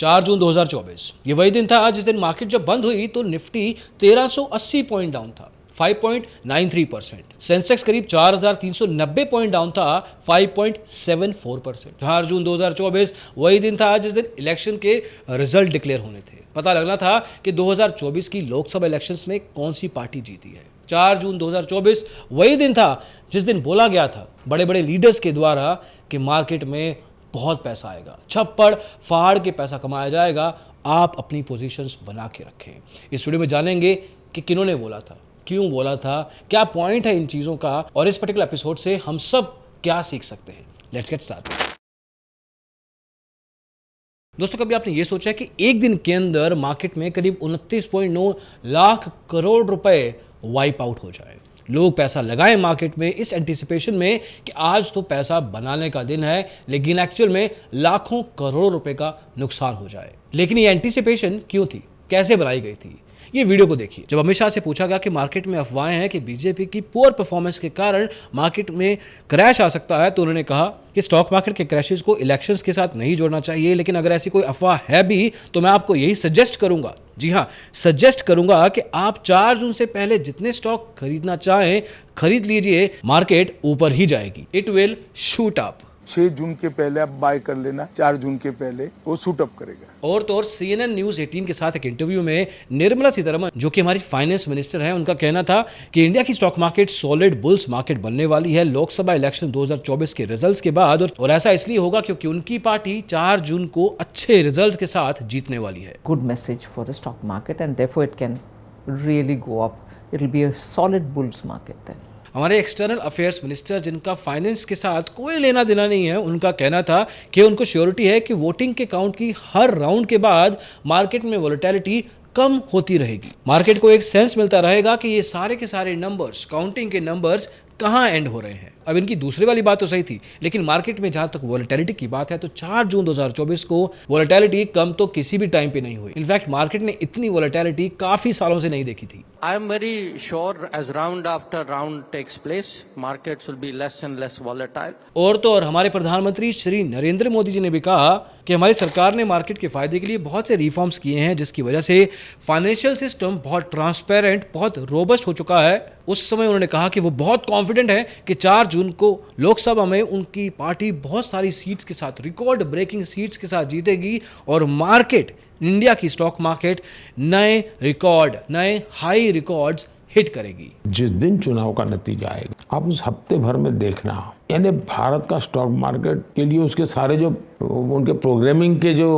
4 जून 2024 ये वही दिन था जिस दिन मार्केट जब बंद हुई तो निफ्टी 1380 पॉइंट डाउन था 5.93%। सेंसेक्स करीब 4390 पॉइंट डाउन था 5.74%। 4 जून 2024 वही दिन था जिस दिन इलेक्शन के रिजल्ट डिक्लेयर होने थे। पता लगना था कि 2024 की लोकसभा इलेक्शंस में कौन सी पार्टी जीती है। 4 जून 2024 वही दिन था जिस दिन बोला गया था बड़े बड़े लीडर्स के द्वारा कि मार्केट में बहुत पैसा आएगा, छप्पड़ फाड़ के पैसा कमाया जाएगा, आप अपनी पोजीशंस बना के रखें। इस वीडियो में जानेंगे कि किन्होंने बोला था, क्यों बोला था, क्या पॉइंट है इन चीज़ों का और इस पर्टिकुलर एपिसोड से हम सब क्या सीख सकते हैं। Let's get start. दोस्तों, कभी आपने ये सोचा कि एक दिन के अंदर मार्केट में करीब 29.9 लाख करोड़ रुपए वाइप आउट हो जाए? लोग पैसा लगाएं मार्केट में इस एंटीसिपेशन में कि आज तो पैसा बनाने का दिन है, लेकिन एक्चुअल में लाखों करोड़ रुपए का नुकसान हो जाए। लेकिन ये एंटीसिपेशन क्यों थी, कैसे बनाई गई थी, ये वीडियो को देखिए। जब अमित शाह से पूछा गया कि मार्केट में अफवाहें हैं कि बीजेपी की पुअर परफॉर्मेंस के कारण मार्केट में क्रैश आ सकता है, तो उन्होंने कहा कि स्टॉक मार्केट के क्रैशेस को इलेक्शंस के साथ नहीं जोड़ना चाहिए, लेकिन अगर ऐसी कोई अफवाह है भी तो मैं आपको यही सजेस्ट करूंगा, जी हाँ सजेस्ट करूंगा कि आप 4 जून से पहले जितने स्टॉक खरीदना चाहें खरीद लीजिए, मार्केट ऊपर ही जाएगी, इट विल शूट अप। 6 जून के पहले आप बाय कर लेना, 4 जून के पहले वो शूट अप करेगा। और तो और CNN न्यूज़ 18 के साथ एक इंटरव्यू में निर्मला सीतारमण, जो कि हमारी फाइनेंस मिनिस्टर हैं, उनका कहना था कि इंडिया की stock market solid bulls market बनने वाली है लोकसभा इलेक्शन 2024 के रिजल्ट्स के बाद, और ऐसा इसलिए होगा क्योंकि उनकी पार्टी 4 जून को अच्छे रिजल्ट के साथ जीतने वाली है। Good message for the stock market and therefore it can really go up. It will be a solid bulls market then. हमारे एक्सटर्नल अफेयर्स मिनिस्टर, जिनका फाइनेंस के साथ कोई लेना देना नहीं है, उनका कहना था कि उनको श्योरिटी है कि वोटिंग के काउंट की हर राउंड के बाद मार्केट में वोलेटिलिटी कम होती रहेगी। मार्केट को एक सेंस मिलता रहेगा कि ये सारे के सारे नंबर्स, काउंटिंग के नंबर्स कहाँ एंड हो रहे हैं। अब इनकी दूसरी वाली बात तो सही थी, लेकिन मार्केट में जहां तक वोलेटिलिटी की बात है तो 4 जून 2024 को वोलेटिलिटी कम तो किसी भी टाइम पे नहीं हुई। इनफैक्ट मार्केट ने इतनी वोलेटिलिटी काफी सालों से नहीं देखी थी। I am very sure as round after round takes place, markets will be less and less volatile. और तो और हमारे प्रधानमंत्री श्री नरेंद्र मोदी जी ने भी कहा कि हमारी सरकार ने मार्केट के फायदे के लिए बहुत से रिफॉर्म्स किए हैं, जिसकी वजह से फाइनेंशियल सिस्टम बहुत ट्रांसपेरेंट, बहुत रोबस्ट हो चुका है। उस समय उन्होंने कहा कि वो बहुत कॉन्फिडेंट है कि 4 जून को लोकसभा में उनकी पार्टी बहुत सारी सीट्स के साथ, रिकॉर्ड ब्रेकिंग सीट्स के साथ जीतेगी और मार्केट, इंडिया की स्टॉक मार्केट नए रिकॉर्ड, नए हाई रिकॉर्ड्स हिट करेगी। जिस दिन चुनाव का नतीजा आएगा, आप उस हफ्ते भर में देखना, यानी भारत का स्टॉक मार्केट के लिए उसके सारे जो उनके प्रोग्रामिंग के जो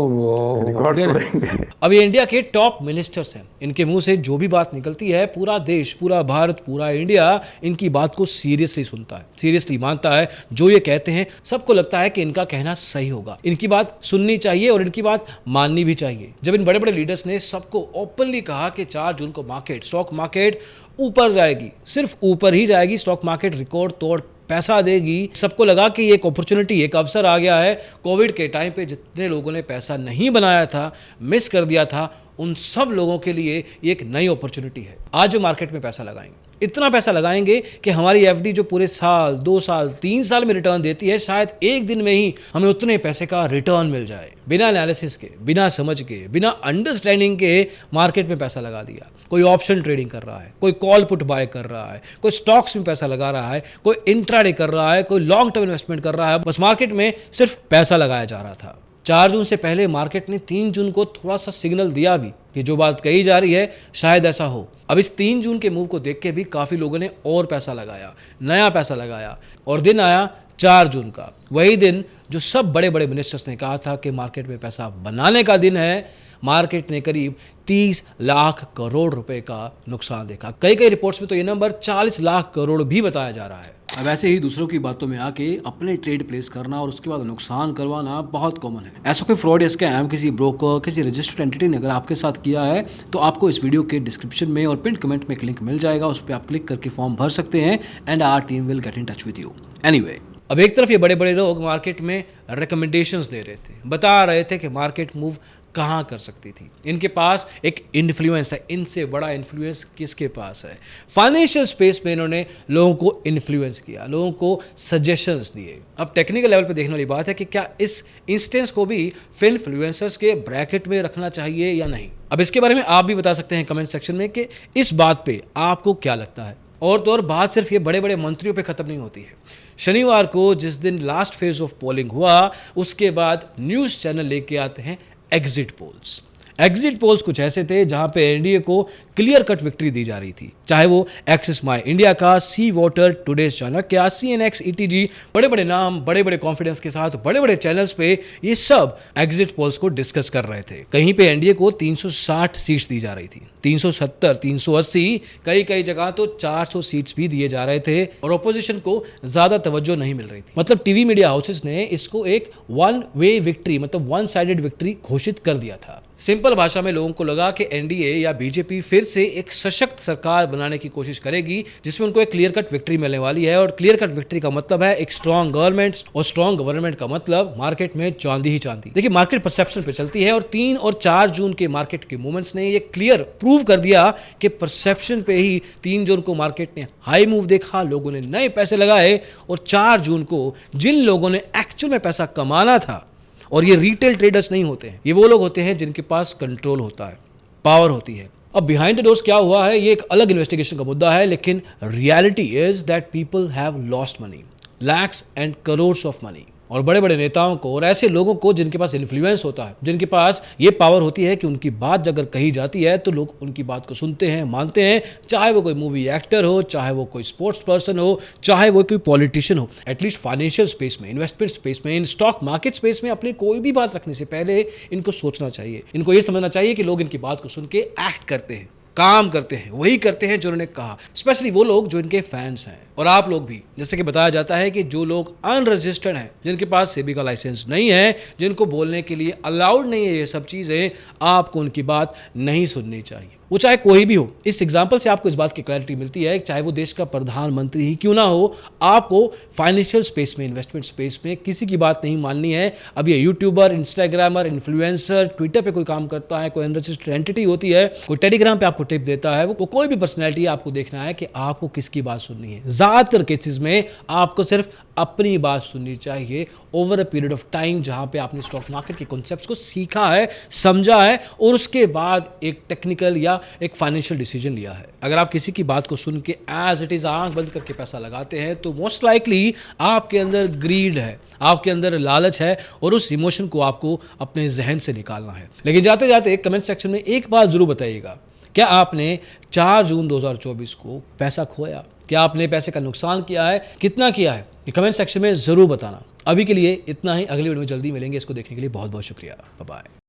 अब ये इंडिया के टॉप मिनिस्टर्स हैं, इनके मुंह से जो भी बात निकलती है पूरा देश, पूरा भारत, पूरा इंडिया इनकी बात को सीरियसली सुनता है, सीरियसली मानता है। जो ये कहते हैं सबको लगता है कि इनका कहना सही होगा, इनकी बात सुननी चाहिए और इनकी बात माननी भी चाहिए। जब इन बड़े बड़े लीडर्स ने सबको ओपनली कहा कि 4 जून को मार्केट, स्टॉक मार्केट ऊपर जाएगी, सिर्फ ऊपर ही जाएगी, स्टॉक मार्केट रिकॉर्ड तोड़ पैसा देगी, सबको लगा कि एक अपॉर्चुनिटी, एक अवसर आ गया है। कोविड के टाइम पे जितने लोगों ने पैसा नहीं बनाया था, मिस कर दिया था, उन सब लोगों के लिए एक नई अपॉर्चुनिटी है। आज जो मार्केट में पैसा लगाएंगे, इतना पैसा लगाएंगे कि हमारी एफडी जो पूरे साल, 2 साल, 3 साल में रिटर्न देती है, शायद एक दिन में ही हमें उतने पैसे का रिटर्न मिल जाए। बिना एनालिसिस के, बिना समझ के, बिना अंडरस्टैंडिंग के मार्केट में पैसा लगा दिया। कोई ऑप्शन ट्रेडिंग कर रहा है, कोई कॉल पुट बाय कर रहा है, कोई स्टॉक्स में पैसा लगा रहा है, कोई इंट्राडे कर रहा है, कोई लॉन्ग टर्म इन्वेस्टमेंट कर रहा है, बस मार्केट में सिर्फ पैसा लगाया जा रहा था। 4 जून से पहले मार्केट ने 3 जून को थोड़ा सा सिग्नल दिया भी कि जो बात कही जा रही है शायद ऐसा हो। अब इस 3 जून के मूव को देख के भी काफ़ी लोगों ने और पैसा लगाया, नया पैसा लगाया, और दिन आया 4 जून का, वही दिन जो सब बड़े बड़े मिनिस्टर्स ने कहा था कि मार्केट में पैसा बनाने का दिन है। मार्केट ने करीब 30 लाख करोड़ रुपए का नुकसान देखा। कई रिपोर्ट्स में तो ये नंबर 40 लाख करोड़ भी बताया जा रहा है। अब ऐसे ही दूसरों की बातों में आके अपने ट्रेड प्लेस करना और उसके बाद नुकसान करवाना बहुत कॉमन है। ऐसा कोई फ्रॉड या स्कैम किसी ब्रोकर, किसी रजिस्टर्ड एंटिटी ने अगर आपके साथ किया है तो आपको इस वीडियो के डिस्क्रिप्शन में और पिन कमेंट में एक लिंक मिल जाएगा, उस पर आप क्लिक करके फॉर्म भर सकते हैं and our team will get in touch with you. Anyway, अब एक तरफ ये बड़े बड़े लोग मार्केट में रिकमेंडेशंस दे रहे थे, बता रहे थे कि मार्केट मूव कहाँ कर सकती थी। इनके पास एक इन्फ्लुएंस है, इनसे बड़ा इन्फ्लुएंस किसके पास है। फाइनेंशियल स्पेस में इन्होंने लोगों को इन्फ्लुएंस किया, लोगों को सजेशंस दिए। अब टेक्निकल लेवल पे देखने वाली बात है कि क्या इस इंस्टेंस को भी फिन्फ्लुएंसर्स के ब्रैकेट में रखना चाहिए या नहीं। अब इसके बारे में आप भी बता सकते हैं कमेंट सेक्शन में कि इस बात पे आपको क्या लगता है। और तो और बात सिर्फ ये बड़े बड़े मंत्रियों पे खत्म नहीं होती है। शनिवार को जिस दिन लास्ट फेज ऑफ पोलिंग हुआ, उसके बाद न्यूज़ चैनल लेके आते हैं एग्जिट पोल्स। एग्जिट पोल्स कुछ ऐसे थे जहां पे एनडीए को क्लियर कट विक्ट्री दी जा रही थी, चाहे वो एक्सिस माई इंडिया का, सी वोटर, टुडेज चाणक्य, CNX, ETG, बड़े बड़े नाम, बड़े बड़े कॉन्फिडेंस के साथ बड़े बड़े चैनल्स पे ये सब एग्जिट पोल्स को डिस्कस कर रहे थे। कहीं पे एनडीए को 360 सीट्स दी जा रही थी, 370, 380, कई जगह तो 400 सीट्स भी दिए जा रहे थे और ऑपोजिशन को ज्यादा तवज्जो नहीं मिल रही थी। मतलब टीवी मीडिया हाउसेस ने इसको एक वन वे विक्ट्री, मतलब वन साइडेड विक्ट्री घोषित कर दिया था। सिंपल भाषा में लोगों को लगा कि एनडीए या बीजेपी फिर से एक सशक्त सरकार बनाने की कोशिश करेगी जिसमें उनको एक क्लियर कट विक्ट्री मिलने वाली है। और क्लियर कट विक्ट्री का मतलब है एक स्ट्रॉन्ग गवर्नमेंट, और स्ट्रॉन्ग गवर्नमेंट का मतलब मार्केट में चांदी ही चांदी। देखिए, मार्केट परसेप्शन पे चलती है और 3 और 4 जून के मार्केट के मूवमेंट्स ने ये क्लियर प्रूव कर दिया कि परसेप्शन पे ही 3 जून को मार्केट ने हाई मूव देखा, लोगों ने नए पैसे लगाए, और 4 जून को जिन लोगों ने एक्चुअल में पैसा कमाना था, और ये रिटेल ट्रेडर्स नहीं होते हैं, ये वो लोग होते हैं जिनके पास कंट्रोल होता है, पावर होती है। अब बिहाइंड द डोर्स क्या हुआ है, ये एक अलग इन्वेस्टिगेशन का मुद्दा है, लेकिन reality is that people have lost money, lakhs and crores of money. और बड़े बड़े नेताओं को और ऐसे लोगों को जिनके पास इन्फ्लुएंस होता है, जिनके पास ये पावर होती है कि उनकी बात अगर कही जाती है तो लोग उनकी बात को सुनते हैं, मानते हैं, चाहे वो कोई मूवी एक्टर हो, चाहे वो कोई स्पोर्ट्स पर्सन हो, चाहे वो कोई पॉलिटिशियन हो। एटलीस्ट फाइनेंशियल स्पेस में, इन्वेस्टमेंट स्पेस में, इन स्टॉक मार्केट स्पेस में अपनी कोई भी बात रखने से पहले इनको सोचना चाहिए। इनको ये समझना चाहिए कि लोग इनकी बात को सुन के एक्ट करते हैं, काम करते हैं, वही करते हैं जो उन्होंने कहा। स्पेशली वो लोग जो इनके फैंस हैं, और आप लोग भी। जैसे कि बताया जाता है कि जो लोग अनरजिस्टर्ड हैं, जिनके पास सेबी का लाइसेंस नहीं है, जिनको बोलने के लिए अलाउड नहीं है ये सब चीज़ें, आपको उनकी बात नहीं सुननी चाहिए, वो चाहे कोई भी हो। इस एग्जाम्पल से आपको इस बात की क्लैरिटी मिलती है, चाहे वो देश का प्रधानमंत्री ही क्यों ना हो, आपको फाइनेंशियल स्पेस में, इन्वेस्टमेंट स्पेस में किसी की बात नहीं माननी है। अब ये यूट्यूबर, इंस्टाग्रामर, इन्फ्लुएंसर, ट्विटर पे कोई काम करता है, कोई अनरजिस्टर्ड एंटिटी होती है, कोई टेलीग्राम पे आपको टिप देता है, वो कोई भी पर्सनैलिटी, आपको देखना है कि आपको किसकी बात सुननी है। ज़्यादातर केसेस में आपको सिर्फ अपनी बात सुननी चाहिए over a period of time, जहां पे आपने स्टॉक मार्केट के कॉन्सेप्ट्स को सीखा है, समझा है, और उसके बाद एक टेक्निकल या एक फाइनेंशियल डिसीजन लिया है। अगर आप किसी की बात को सुन के एज इट इज आंख बंद करके पैसा लगाते हैं तो मोस्ट लाइकली आपके अंदर ग्रीड है, आपके अंदर लालच है, और उस इमोशन को आपको अपने जहन से निकालना है। लेकिन जाते जाते कमेंट सेक्शन में एक बात जरूर बताइएगा, क्या आपने 4 जून 2024 को पैसा खोया? क्या आपने पैसे का नुकसान किया है? कितना किया है? ये कमेंट सेक्शन में जरूर बताना। अभी के लिए इतना ही, अगली वीडियो में जल्दी मिलेंगे। इसको देखने के लिए बहुत बहुत शुक्रिया। Bye bye.